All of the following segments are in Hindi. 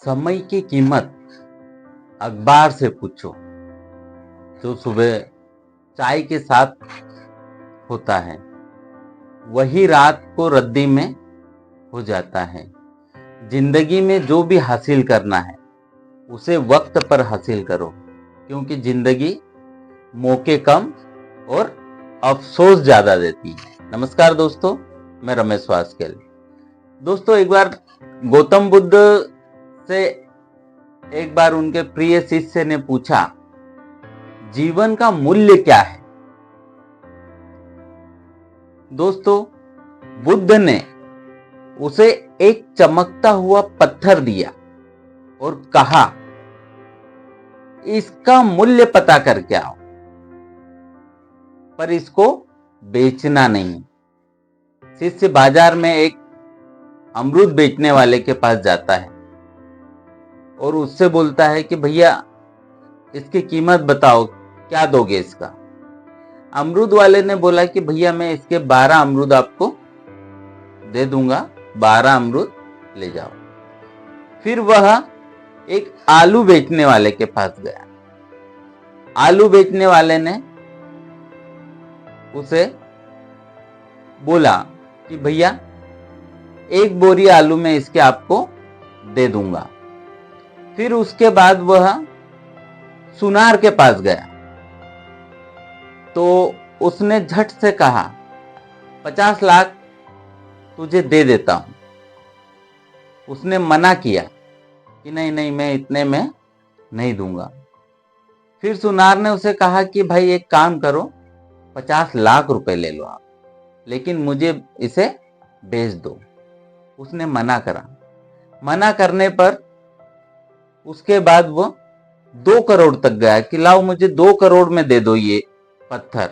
समय की कीमत अखबार से पूछो, जो सुबह चाय के साथ होता है वही रात को रद्दी में हो जाता है। जिंदगी में जो भी हासिल करना है उसे वक्त पर हासिल करो, क्योंकि जिंदगी मौके कम और अफसोस ज्यादा देती है। नमस्कार दोस्तों, मैं रमेश वास्केल। दोस्तों, एक बार गौतम बुद्ध से एक बार उनके प्रिय शिष्य ने पूछा, जीवन का मूल्य क्या है? दोस्तों, बुद्ध ने उसे एक चमकता हुआ पत्थर दिया और कहा, इसका मूल्य पता करके आओ, पर इसको बेचना नहीं। शिष्य बाजार में एक अमरूद बेचने वाले के पास जाता है और उससे बोलता है कि भैया, इसकी कीमत बताओ, क्या दोगे इसका? अमरूद वाले ने बोला कि भैया, मैं इसके 12 अमरूद आपको दे दूंगा, 12 अमरूद ले जाओ। फिर वह एक आलू बेचने वाले के पास गया। आलू बेचने वाले ने उसे बोला कि भैया, एक बोरी आलू में इसके आपको दे दूंगा। फिर उसके बाद वह सुनार के पास गया तो उसने झट से कहा, 50 लाख तुझे दे देता हूं। उसने मना किया कि नहीं नहीं, मैं इतने में नहीं दूंगा। फिर सुनार ने उसे कहा कि भाई, एक काम करो, 50 लाख रुपए ले लो आप, लेकिन मुझे इसे बेच दो। उसने मना करा। मना करने पर उसके बाद वो 2 करोड़ तक गया कि लाओ, मुझे 2 करोड़ में दे दो ये पत्थर,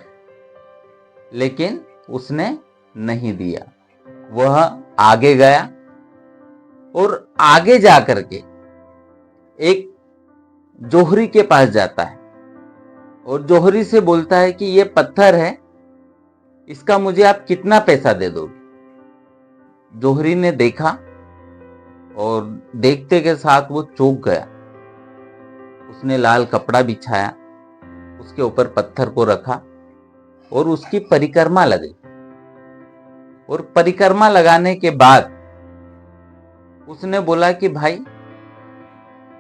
लेकिन उसने नहीं दिया। वह आगे गया और आगे जाकर के एक जोहरी के पास जाता है और जोहरी से बोलता है कि ये पत्थर है, इसका मुझे आप कितना पैसा दे दोगे? जोहरी ने देखा और देखते के साथ वो चौंक गया। उसने लाल कपड़ा बिछाया, उसके ऊपर पत्थर को रखा और उसकी परिक्रमा लगाई। और परिक्रमा लगाने के बाद उसने बोला कि भाई,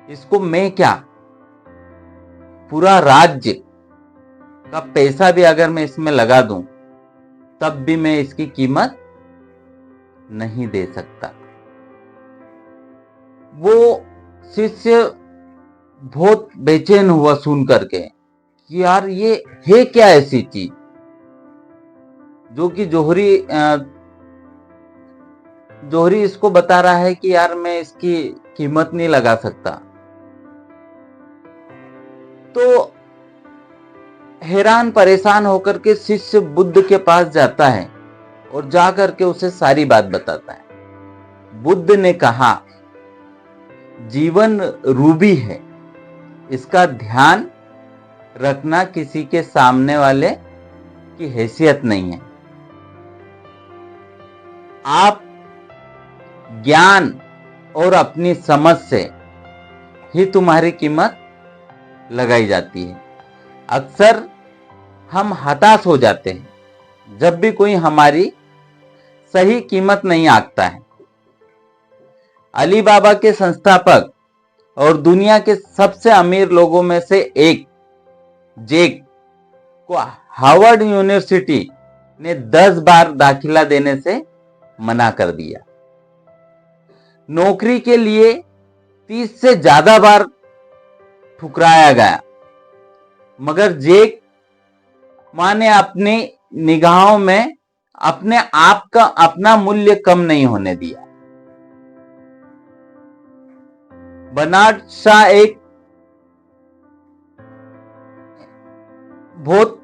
इसको मैं क्या, पूरा राज्य का पैसा भी अगर मैं इसमें लगा दूं तब भी मैं इसकी कीमत नहीं दे सकता। वो शिष्य बहुत बेचैन हुआ सुन करके कि यार, ये है क्या ऐसी चीज जो कि जोहरी इसको बता रहा है कि यार, मैं इसकी कीमत नहीं लगा सकता। तो हैरान परेशान होकर के शिष्य बुद्ध के पास जाता है और जाकर के उसे सारी बात बताता है। बुद्ध ने कहा, जीवन रूबी है, इसका ध्यान रखना किसी के सामने वाले की हैसियत नहीं है। आप ज्ञान और अपनी समझ से ही तुम्हारी कीमत लगाई जाती है। अक्सर हम हताश हो जाते हैं जब भी कोई हमारी सही कीमत नहीं आंकता है। अली बाबा के संस्थापक और दुनिया के सबसे अमीर लोगों में से एक जैक को हार्वर्ड यूनिवर्सिटी ने 10 बार दाखिला देने से मना कर दिया। नौकरी के लिए 30 से ज्यादा बार ठुकराया गया, मगर जैक मां ने अपनी निगाहों में अपने आप का अपना मूल्य कम नहीं होने दिया। बर्नार्ड शॉ एक बहुत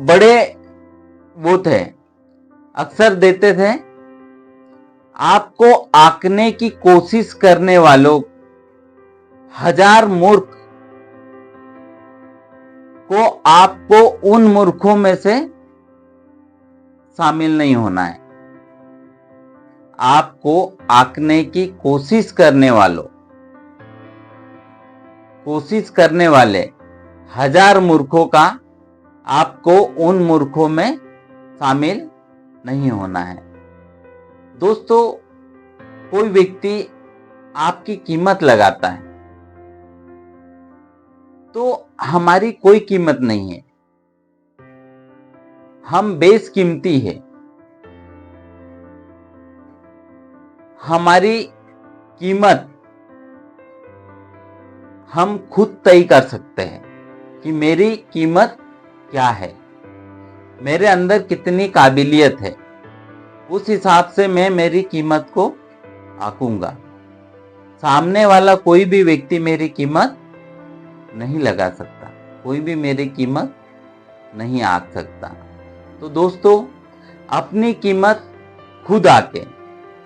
बड़े वो थे, अक्सर देते थे, आपको आंकने की कोशिश करने वालों 1000 मूर्ख को आपको उन मूर्खों में से शामिल नहीं होना है। आपको आंकने की कोशिश करने वालों कोशिश करने वाले 1000 मूर्खों का आपको उन मूर्खों में शामिल नहीं होना है। दोस्तों, कोई व्यक्ति आपकी कीमत लगाता है तो हमारी कोई कीमत नहीं है, हम बेशकीमती है। हमारी कीमत हम खुद तय कर सकते हैं कि मेरी कीमत क्या है, मेरे अंदर कितनी काबिलियत है, उस हिसाब से मैं मेरी कीमत को आंकूंगा। सामने वाला कोई भी व्यक्ति मेरी कीमत नहीं लगा सकता, कोई भी मेरी कीमत नहीं आंक सकता। तो दोस्तों, अपनी कीमत खुद आके,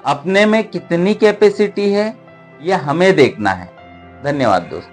अपने में कितनी कैपेसिटी है यह हमें देखना है। धन्यवाद दोस्तों।